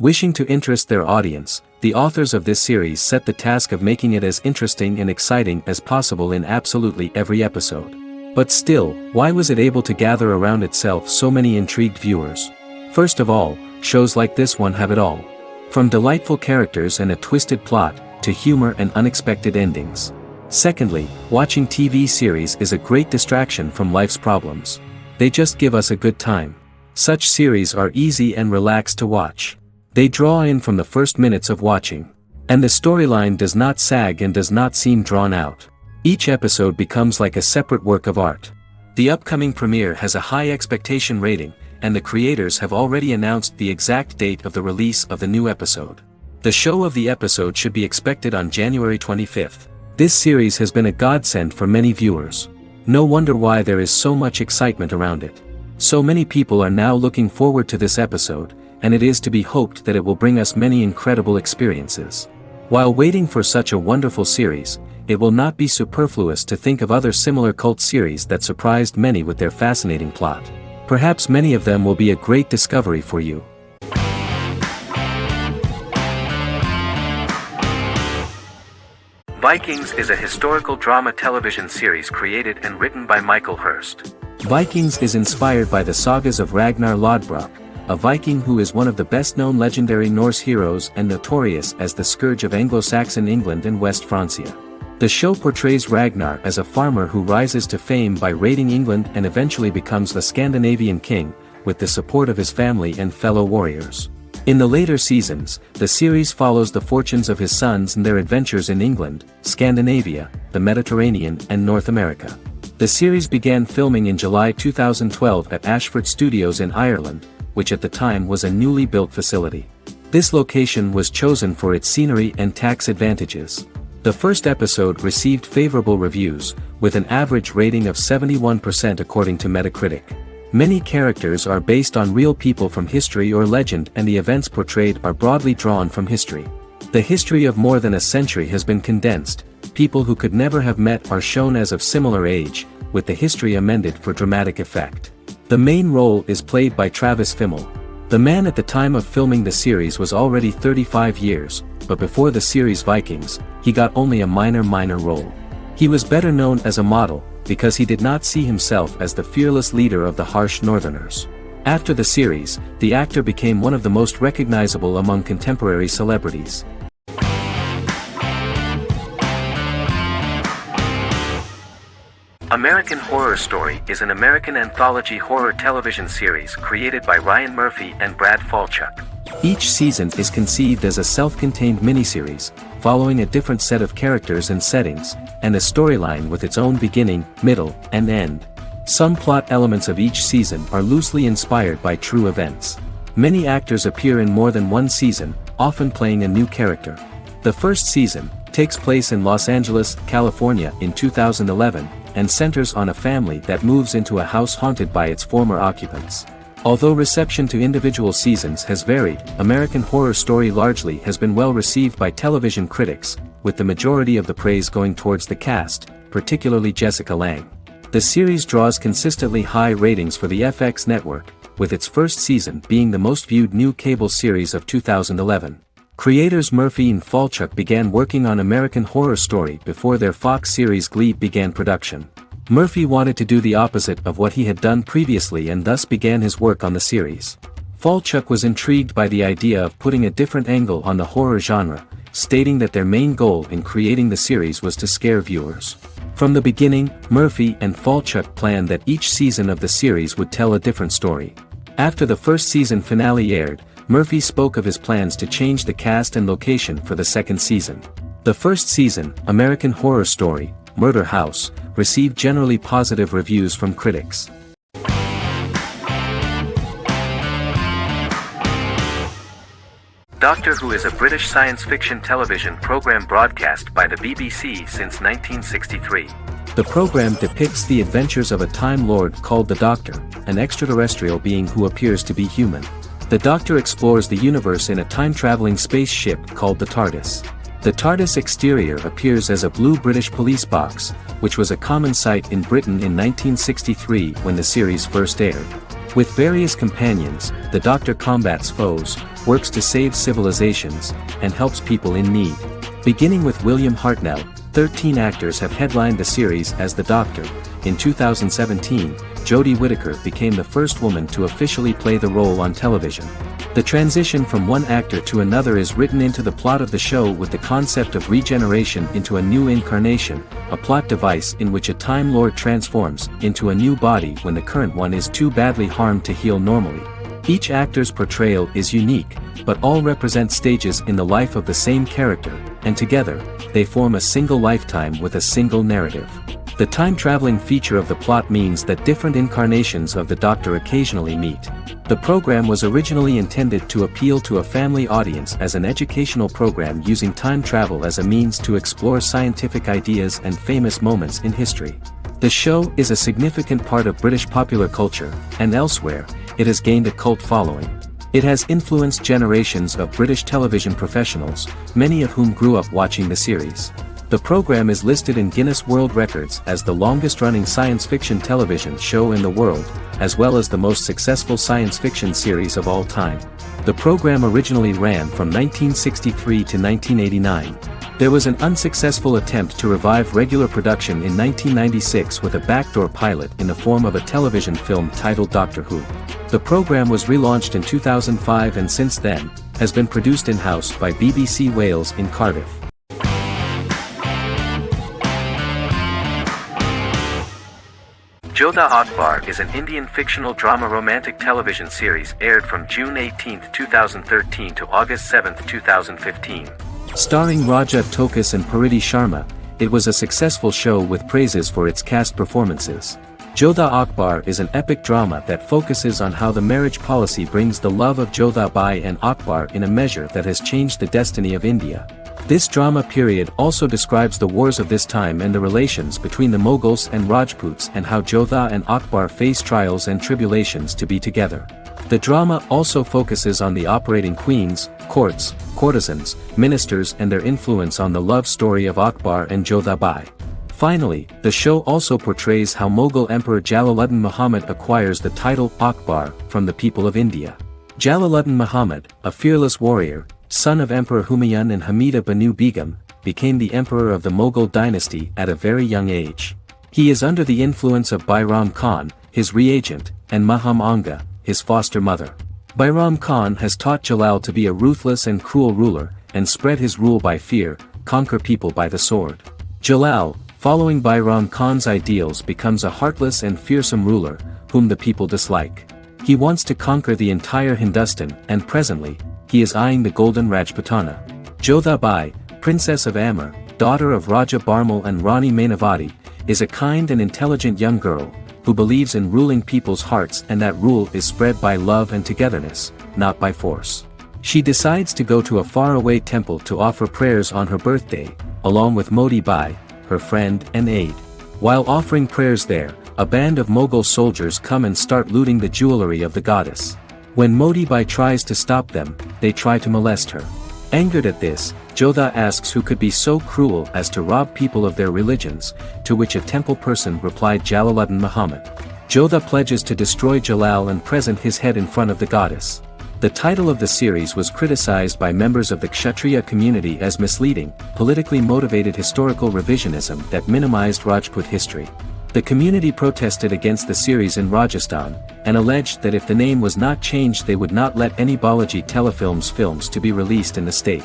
Wishing to interest their audience, the authors of this series set the task of making it as interesting and exciting as possible in absolutely every episode. But still, why was it able to gather around itself so many intrigued viewers? First of all, shows like this one have it all. From delightful characters and a twisted plot, to humor and unexpected endings. Secondly, watching TV series is a great distraction from life's problems. They just give us a good time. Such series are easy and relaxed to watch. They draw in from the first minutes of watching. And the storyline does not sag and does not seem drawn out. Each episode becomes like a separate work of art. The upcoming premiere has a high expectation rating, and the creators have already announced the exact date of the release of the new episode. The show of the episode should be expected on January 25th. This series has been a godsend for many viewers. No wonder why there is so much excitement around it. So many people are now looking forward to this episode, and it is to be hoped that it will bring us many incredible experiences. While waiting for such a wonderful series, it will not be superfluous to think of other similar cult series that surprised many with their fascinating plot. Perhaps many of them will be a great discovery for you. Vikings is a historical drama television series created and written by Michael Hurst. Vikings is inspired by the sagas of Ragnar Lodbrok, a Viking who is one of the best-known legendary Norse heroes and notorious as the scourge of Anglo-Saxon England and West Francia. The show portrays Ragnar as a farmer who rises to fame by raiding England and eventually becomes the Scandinavian king, with the support of his family and fellow warriors. In the later seasons, the series follows the fortunes of his sons and their adventures in England, Scandinavia, the Mediterranean and North America. The series began filming in July 2012 at Ashford Studios in Ireland, which at the time was a newly built facility. This location was chosen for its scenery and tax advantages. The first episode received favorable reviews, with an average rating of 71% according to Metacritic. Many characters are based on real people from history or legend, and the events portrayed are broadly drawn from history. The history of more than a century has been condensed. People who could never have met are shown as of similar age, with the history amended for dramatic effect. The main role is played by Travis Fimmel. The man at the time of filming the series was already 35 years, but before the series Vikings, he got only a minor role. He was better known as a model, because he did not see himself as the fearless leader of the harsh Northerners. After the series, the actor became one of the most recognizable among contemporary celebrities. American Horror Story is an American anthology horror television series created by Ryan Murphy and Brad Falchuk. Each season is conceived as a self-contained miniseries, following a different set of characters and settings, and a storyline with its own beginning, middle, and end. Some plot elements of each season are loosely inspired by true events. Many actors appear in more than one season, often playing a new character. The first season takes place in Los Angeles, California in 2011, and centers on a family that moves into a house haunted by its former occupants. Although reception to individual seasons has varied, American Horror Story largely has been well received by television critics, with the majority of the praise going towards the cast, particularly Jessica Lange. The series draws consistently high ratings for the FX network, with its first season being the most viewed new cable series of 2011. Creators Murphy and Falchuk began working on American Horror Story before their Fox series Glee began production. Murphy wanted to do the opposite of what he had done previously and thus began his work on the series. Falchuk was intrigued by the idea of putting a different angle on the horror genre, stating that their main goal in creating the series was to scare viewers. From the beginning, Murphy and Falchuk planned that each season of the series would tell a different story. After the first season finale aired, Murphy spoke of his plans to change the cast and location for the second season. The first season, American Horror Story, Murder House, received generally positive reviews from critics. Doctor Who is a British science fiction television program broadcast by the BBC since 1963. The program depicts the adventures of a Time Lord called the Doctor, an extraterrestrial being who appears to be human. The Doctor explores the universe in a time-traveling spaceship called the TARDIS. The TARDIS exterior appears as a blue British police box, which was a common sight in Britain in 1963 when the series first aired. With various companions, the Doctor combats foes, works to save civilizations, and helps people in need. Beginning with William Hartnell, 13 actors have headlined the series as the Doctor. In 2017, Jodie Whittaker became the first woman to officially play the role on television. The transition from one actor to another is written into the plot of the show with the concept of regeneration into a new incarnation, a plot device in which a Time Lord transforms into a new body when the current one is too badly harmed to heal normally. Each actor's portrayal is unique, but all represent stages in the life of the same character, and together, they form a single lifetime with a single narrative. The time-traveling feature of the plot means that different incarnations of the Doctor occasionally meet. The program was originally intended to appeal to a family audience as an educational program using time travel as a means to explore scientific ideas and famous moments in history. The show is a significant part of British popular culture, and elsewhere, it has gained a cult following. It has influenced generations of British television professionals, many of whom grew up watching the series. The program is listed in Guinness World Records as the longest-running science fiction television show in the world, as well as the most successful science fiction series of all time. The program originally ran from 1963 to 1989. There was an unsuccessful attempt to revive regular production in 1996 with a backdoor pilot in the form of a television film titled Doctor Who. The program was relaunched in 2005 and since then, has been produced in-house by BBC Wales in Cardiff. Jodha Akbar is an Indian fictional drama romantic television series aired from June 18, 2013 to August 7, 2015. Starring Raja Tokas and Pariti Sharma, it was a successful show with praises for its cast performances. Jodha Akbar is an epic drama that focuses on how the marriage policy brings the love of Jodha Bai and Akbar in a measure that has changed the destiny of India. This drama period also describes the wars of this time and the relations between the Mughals and Rajputs and how Jodha and Akbar face trials and tribulations to be together. The drama also focuses on the operating queens, courts, courtesans, ministers and their influence on the love story of Akbar and Jodha Bai. Finally, the show also portrays how Mughal Emperor Jalaluddin Muhammad acquires the title Akbar from the people of India. Jalaluddin Muhammad, a fearless warrior, son of Emperor Humayun and Hamida Banu Begum, became the emperor of the Mughal dynasty at a very young age. He is under the influence of Bairam Khan, his reagent, and Maham Anga, his foster mother. Bairam Khan has taught Jalal to be a ruthless and cruel ruler, and spread his rule by fear, conquer people by the sword. Jalal, following Bairam Khan's ideals, becomes a heartless and fearsome ruler, whom the people dislike. He wants to conquer the entire Hindustan, and presently, he is eyeing the Golden Rajputana. Jodha Bai, Princess of Amber, daughter of Raja Barmal and Rani Mainavati, is a kind and intelligent young girl, who believes in ruling people's hearts and that rule is spread by love and togetherness, not by force. She decides to go to a faraway temple to offer prayers on her birthday, along with Modi Bai, her friend and aide. While offering prayers there, a band of Mughal soldiers come and start looting the jewelry of the goddess. When Modi Bai tries to stop them, they try to molest her. Angered at this, Jodha asks who could be so cruel as to rob people of their religions, to which a temple person replied Jalaluddin Muhammad. Jodha pledges to destroy Jalal and present his head in front of the goddess. The title of the series was criticized by members of the Kshatriya community as misleading, politically motivated historical revisionism that minimized Rajput history. The community protested against the series in Rajasthan, and alleged that if the name was not changed they would not let any Balaji Telefilms films to be released in the state.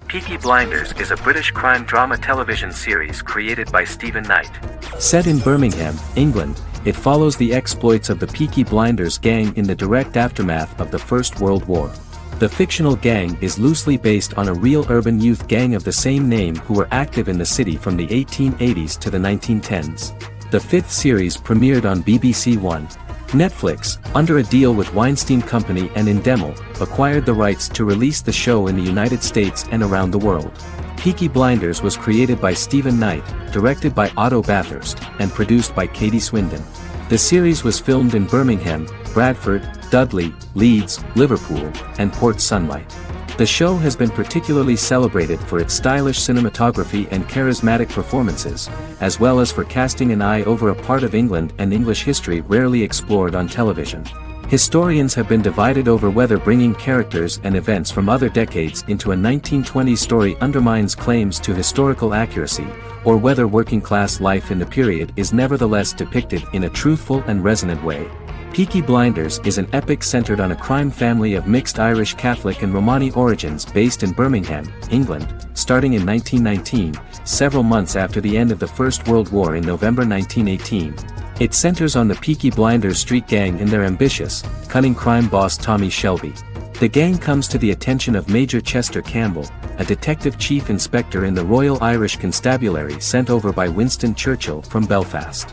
Peaky Blinders is a British crime drama television series created by Stephen Knight. Set in Birmingham, England, it follows the exploits of the Peaky Blinders gang in the direct aftermath of the First World War. The fictional gang is loosely based on a real urban youth gang of the same name who were active in the city from the 1880s to the 1910s. The fifth series premiered on BBC One. Netflix, under a deal with Weinstein Company and Endemol, acquired the rights to release the show in the United States and around the world. Peaky Blinders was created by Stephen Knight, directed by Otto Bathurst, and produced by Katie Swindon. The series was filmed in Birmingham, Bradford, Dudley, Leeds, Liverpool, and Port Sunlight. The show has been particularly celebrated for its stylish cinematography and charismatic performances, as well as for casting an eye over a part of England and English history rarely explored on television. Historians have been divided over whether bringing characters and events from other decades into a 1920s story undermines claims to historical accuracy, or whether working-class life in the period is nevertheless depicted in a truthful and resonant way. Peaky Blinders is an epic centered on a crime family of mixed Irish Catholic and Romani origins based in Birmingham, England, starting in 1919, several months after the end of the First World War in November 1918. It centers on the Peaky Blinders street gang and their ambitious, cunning crime boss Tommy Shelby. The gang comes to the attention of Major Chester Campbell, a detective chief inspector in the Royal Irish Constabulary sent over by Winston Churchill from Belfast.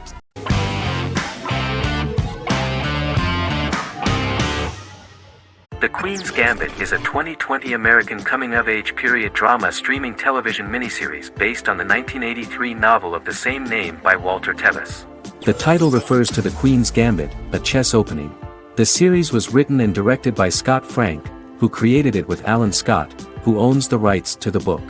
The Queen's Gambit is a 2020 American coming-of-age period drama streaming television miniseries based on the 1983 novel of the same name by Walter Tevis. The title refers to The Queen's Gambit, a chess opening. The series was written and directed by Scott Frank, who created it with Alan Scott, who owns the rights to the book.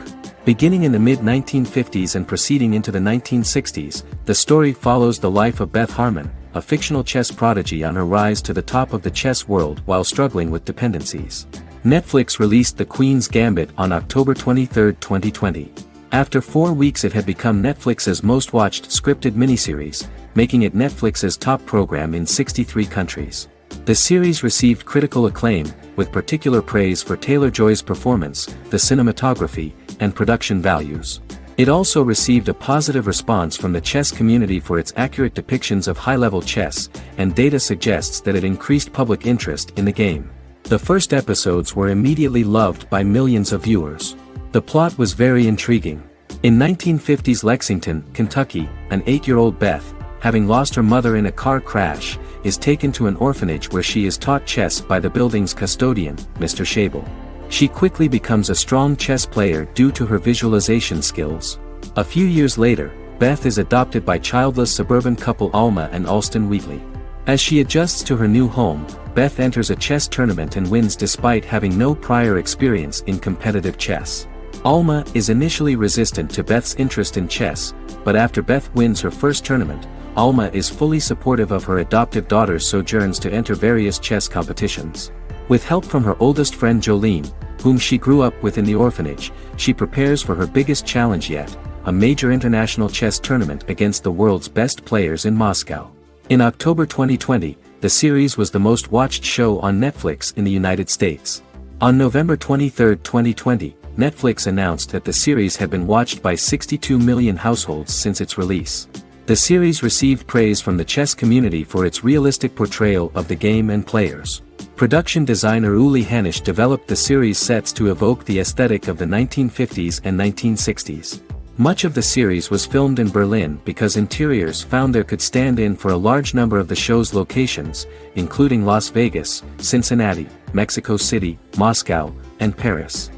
Beginning in the mid-1950s and proceeding into the 1960s, the story follows the life of Beth Harmon, a fictional chess prodigy on her rise to the top of the chess world while struggling with dependencies. Netflix released The Queen's Gambit on October 23, 2020. After 4 weeks it had become Netflix's most watched scripted miniseries, making it Netflix's top program in 63 countries. The series received critical acclaim, with particular praise for Taylor-Joy's performance, the cinematography, and production values. It also received a positive response from the chess community for its accurate depictions of high-level chess, and data suggests that it increased public interest in the game. The first episodes were immediately loved by millions of viewers. The plot was very intriguing. In 1950s Lexington, Kentucky, an 8-year-old Beth, having lost her mother in a car crash, is taken to an orphanage where she is taught chess by the building's custodian, Mr. Schabel. She quickly becomes a strong chess player due to her visualization skills. A few years later, Beth is adopted by childless suburban couple Alma and Alston Wheatley. As she adjusts to her new home, Beth enters a chess tournament and wins despite having no prior experience in competitive chess. Alma is initially resistant to Beth's interest in chess, but after Beth wins her first tournament, Alma is fully supportive of her adoptive daughter's sojourns to enter various chess competitions. With help from her oldest friend Jolene, whom she grew up with in the orphanage, she prepares for her biggest challenge yet, a major international chess tournament against the world's best players in Moscow. In October 2020, the series was the most watched show on Netflix in the United States. On November 23, 2020, Netflix announced that the series had been watched by 62 million households since its release. The series received praise from the chess community for its realistic portrayal of the game and players. Production designer Uli Hanisch developed the series sets to evoke the aesthetic of the 1950s and 1960s. Much of the series was filmed in Berlin because interiors found there could stand in for a large number of the show's locations, including Las Vegas, Cincinnati, Mexico City, Moscow, and Paris.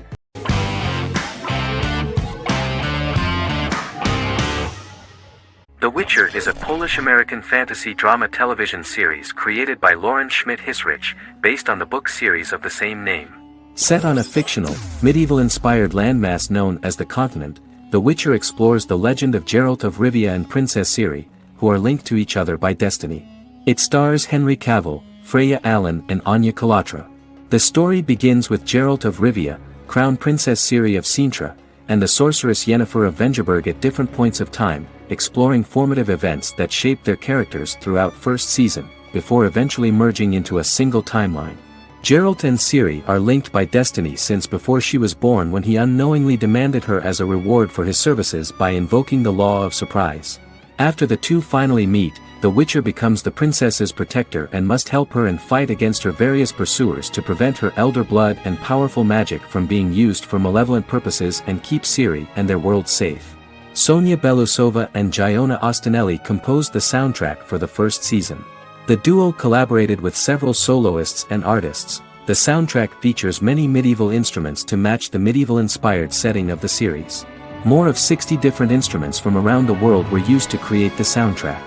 The Witcher is a Polish-American fantasy drama television series created by Lauren Schmidt-Hissrich, based on the book series of the same name. Set on a fictional, medieval-inspired landmass known as the Continent, The Witcher explores the legend of Geralt of Rivia and Princess Ciri, who are linked to each other by destiny. It stars Henry Cavill, Freya Allan and Anya Chalotra. The story begins with Geralt of Rivia, crowned Princess Ciri of Sintra, and the sorceress Yennefer of Vengerberg at different points of time, exploring formative events that shaped their characters throughout first season, before eventually merging into a single timeline. Geralt and Ciri are linked by destiny since before she was born when he unknowingly demanded her as a reward for his services by invoking the law of surprise. After the two finally meet, the Witcher becomes the princess's protector and must help her and fight against her various pursuers to prevent her elder blood and powerful magic from being used for malevolent purposes and keep Ciri and their world safe. Sonia Belousova and Giona Ostinelli composed the soundtrack for the first season. The duo collaborated with several soloists and artists. The soundtrack features many medieval instruments to match the medieval-inspired setting of the series. More of 60 different instruments from around the world were used to create the soundtrack.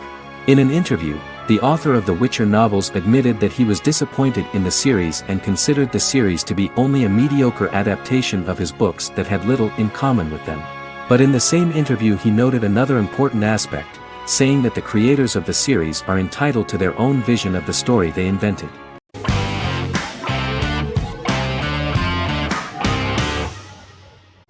In an interview, The author of the Witcher novels admitted that he was disappointed in the series and considered the series to be only a mediocre adaptation of his books that had little in common with them. But in the same interview he noted another important aspect, saying that the creators of the series are entitled to their own vision of the story they invented.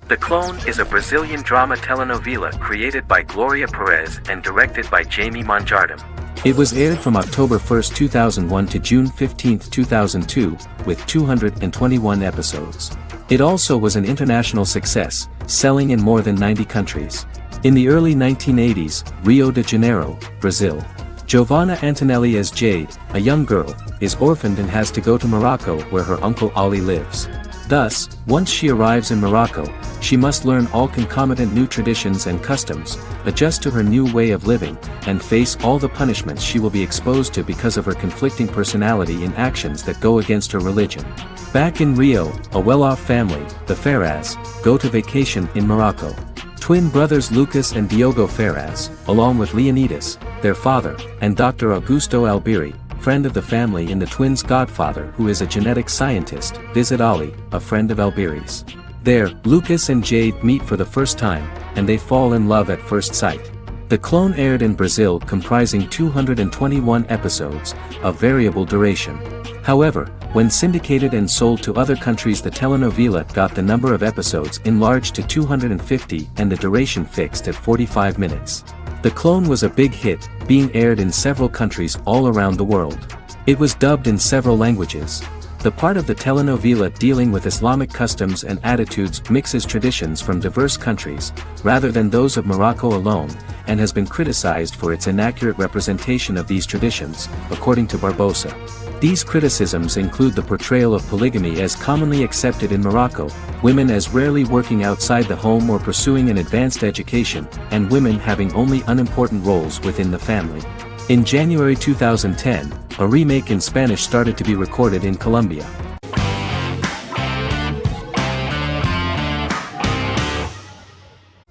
The Clone is a Brazilian drama telenovela created by Gloria Perez and directed by Jamie Monjardim. It was aired from October 1, 2001 to June 15, 2002, with 221 episodes. It also was an international success, selling in more than 90 countries. In the early 1980s, Rio de Janeiro, Brazil. Giovanna Antonelli as Jade, a young girl, is orphaned and has to go to Morocco where her uncle Ali lives. Thus, once she arrives in Morocco, she must learn all concomitant new traditions and customs, adjust to her new way of living, and face all the punishments she will be exposed to because of her conflicting personality in actions that go against her religion. Back in Rio, a well-off family, the Ferraz, go to vacation in Morocco. Twin brothers Lucas and Diogo Ferraz, along with Leonidas, their father, and Dr. Augusto Albiri, friend of the family and the twins' godfather who is a genetic scientist, visit Ali, a friend of Albiri's. There, Lucas and Jade meet for the first time, and they fall in love at first sight. The Clone aired in Brazil comprising 221 episodes, of variable duration. However, when syndicated and sold to other countries, the telenovela got the number of episodes enlarged to 250 and the duration fixed at 45 minutes. The Clone was a big hit, being aired in several countries all around the world. It was dubbed in several languages. The part of the telenovela dealing with Islamic customs and attitudes mixes traditions from diverse countries, rather than those of Morocco alone, and has been criticized for its inaccurate representation of these traditions, according to Barbosa. These criticisms include the portrayal of polygamy as commonly accepted in Morocco, women as rarely working outside the home or pursuing an advanced education, and women having only unimportant roles within the family. In January 2010, a remake in Spanish started to be recorded in Colombia.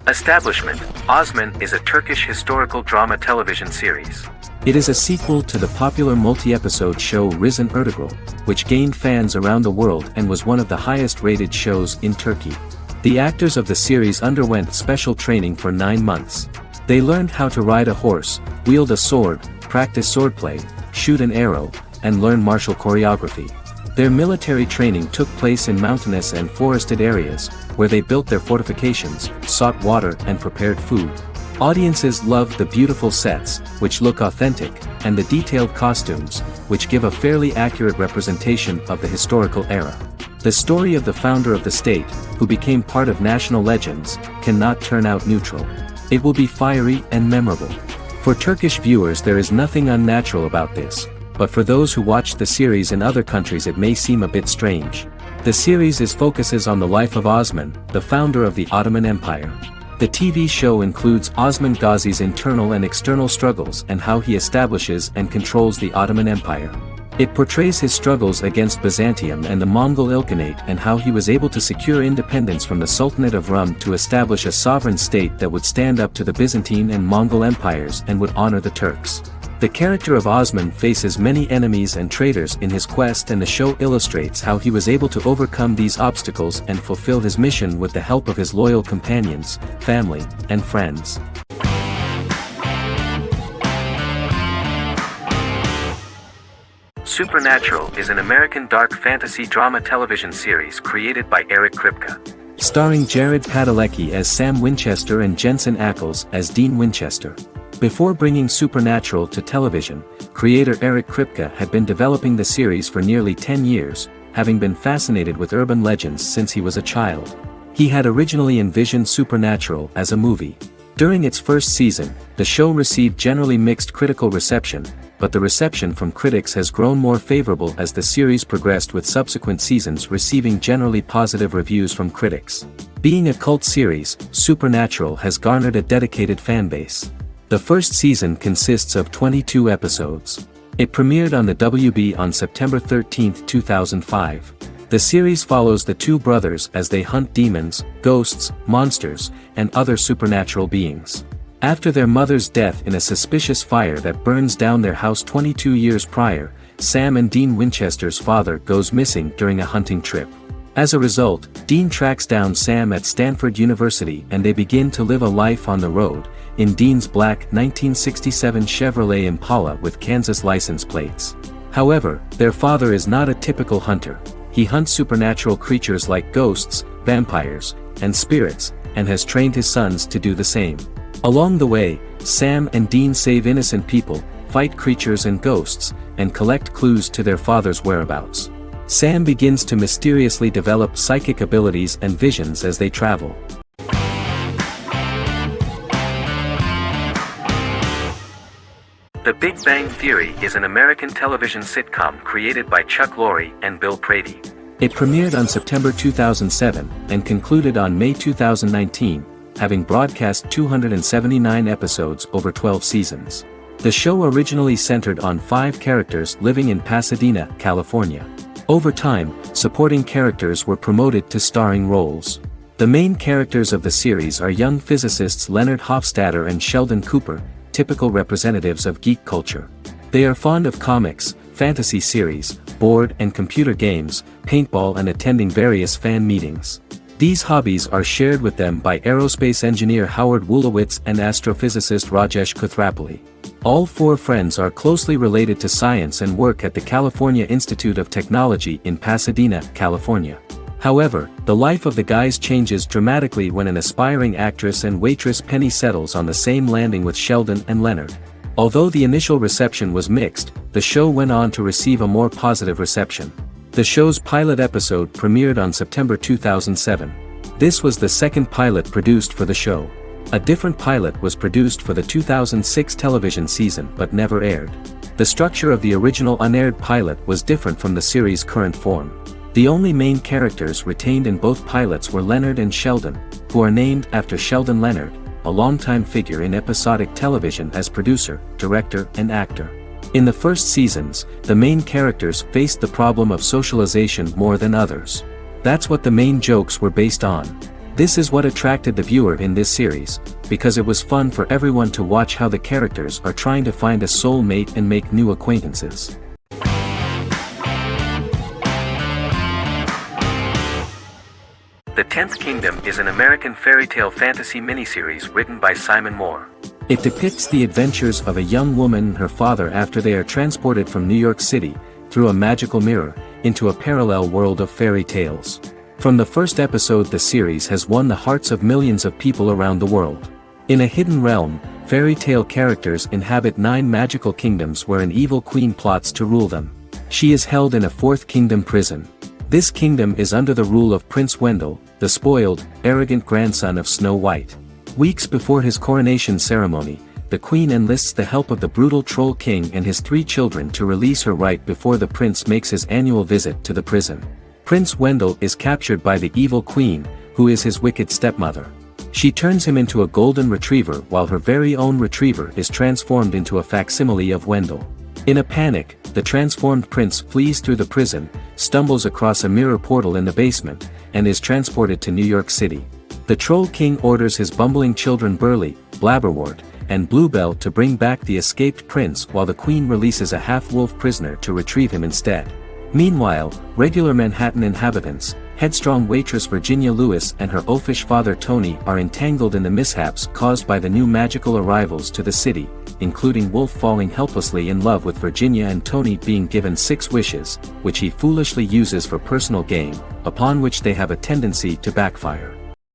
Establishment: Osman is a Turkish historical drama television series. It is a sequel to the popular multi-episode show Risen Ertugrul, which gained fans around the world and was one of the highest-rated shows in Turkey. The actors of the series underwent special training for 9 months. They learned how to ride a horse, wield a sword, practice swordplay, shoot an arrow, and learn martial choreography. Their military training took place in mountainous and forested areas, where they built their fortifications, sought water and prepared food. Audiences loved the beautiful sets, which look authentic, and the detailed costumes, which give a fairly accurate representation of the historical era. The story of the founder of the state, who became part of national legends, cannot turn out neutral. It will be fiery and memorable. For Turkish viewers there is nothing unnatural about this, but for those who watch the series in other countries it may seem a bit strange. The series focuses on the life of Osman, the founder of the Ottoman Empire. The TV show includes Osman Ghazi's internal and external struggles and how he establishes and controls the Ottoman Empire. It portrays his struggles against Byzantium and the Mongol Ilkhanate and how he was able to secure independence from the Sultanate of Rum to establish a sovereign state that would stand up to the Byzantine and Mongol empires and would honor the Turks. The character of Osman faces many enemies and traitors in his quest, and the show illustrates how he was able to overcome these obstacles and fulfill his mission with the help of his loyal companions, family, and friends. Supernatural is an American dark fantasy drama television series created by Eric Kripke. Starring Jared Padalecki as Sam Winchester and Jensen Ackles as Dean Winchester. Before bringing Supernatural to television, creator Eric Kripke had been developing the series for nearly 10 years, having been fascinated with urban legends since he was a child. He had originally envisioned Supernatural as a movie. During its first season, the show received generally mixed critical reception, but the reception from critics has grown more favorable as the series progressed, with subsequent seasons receiving generally positive reviews from critics. Being a cult series, Supernatural has garnered a dedicated fanbase. The first season consists of 22 episodes. It premiered on the WB on September 13, 2005. The series follows the two brothers as they hunt demons, ghosts, monsters, and other supernatural beings. After their mother's death in a suspicious fire that burns down their house 22 years prior, Sam and Dean Winchester's father goes missing during a hunting trip. As a result, Dean tracks down Sam at Stanford University and they begin to live a life on the road, in Dean's black 1967 Chevrolet Impala with Kansas license plates. However, their father is not a typical hunter. He hunts supernatural creatures like ghosts, vampires, and spirits, and has trained his sons to do the same. Along the way, Sam and Dean save innocent people, fight creatures and ghosts, and collect clues to their father's whereabouts. Sam begins to mysteriously develop psychic abilities and visions as they travel. The Big Bang Theory is an American television sitcom created by Chuck Lorre and Bill Prady. It premiered on September 2007 and concluded on May 2019, having broadcast 279 episodes over 12 seasons. The show originally centered on 5 characters living in Pasadena, California. Over time, supporting characters were promoted to starring roles. The main characters of the series are young physicists Leonard Hofstadter and Sheldon Cooper, typical representatives of geek culture. They are fond of comics, fantasy series, board and computer games, paintball and attending various fan meetings. These hobbies are shared with them by aerospace engineer Howard Wolowitz and astrophysicist Rajesh Kuthrapalli. All 4 friends are closely related to science and work at the California Institute of Technology in Pasadena, California. However, the life of the guys changes dramatically when an aspiring actress and waitress Penny settles on the same landing with Sheldon and Leonard. Although the initial reception was mixed, the show went on to receive a more positive reception. The show's pilot episode premiered on September 2007. This was the second pilot produced for the show. A different pilot was produced for the 2006 television season but never aired. The structure of the original unaired pilot was different from the series' current form. The only main characters retained in both pilots were Leonard and Sheldon, who are named after Sheldon Leonard, a longtime figure in episodic television as producer, director, and actor. In the first seasons, the main characters faced the problem of socialization more than others. That's what the main jokes were based on. This is what attracted the viewer in this series, because it was fun for everyone to watch how the characters are trying to find a soul mate and make new acquaintances. The 10th Kingdom is an American fairy tale fantasy miniseries written by Simon Moore. It depicts the adventures of a young woman and her father after they are transported from New York City, through a magical mirror, into a parallel world of fairy tales. From the first episode, the series has won the hearts of millions of people around the world. In a hidden realm, fairy tale characters inhabit 9 magical kingdoms where an evil queen plots to rule them. She is held in a 4th kingdom prison. This kingdom is under the rule of Prince Wendell, the spoiled, arrogant grandson of Snow White. Weeks before his coronation ceremony, the queen enlists the help of the brutal Troll King and his 3 children to release her right before the prince makes his annual visit to the prison. Prince Wendell is captured by the evil queen, who is his wicked stepmother. She turns him into a golden retriever while her very own retriever is transformed into a facsimile of Wendell. In a panic, the transformed prince flees through the prison, stumbles across a mirror portal in the basement, and is transported to New York City. The Troll King orders his bumbling children Burley, Blabberwort, and Bluebell to bring back the escaped prince while the queen releases a half-wolf prisoner to retrieve him instead. Meanwhile, regular Manhattan inhabitants, headstrong waitress Virginia Lewis and her oafish father Tony are entangled in the mishaps caused by the new magical arrivals to the city, including Wolf falling helplessly in love with Virginia and Tony being given 6 wishes, which he foolishly uses for personal gain, upon which they have a tendency to backfire.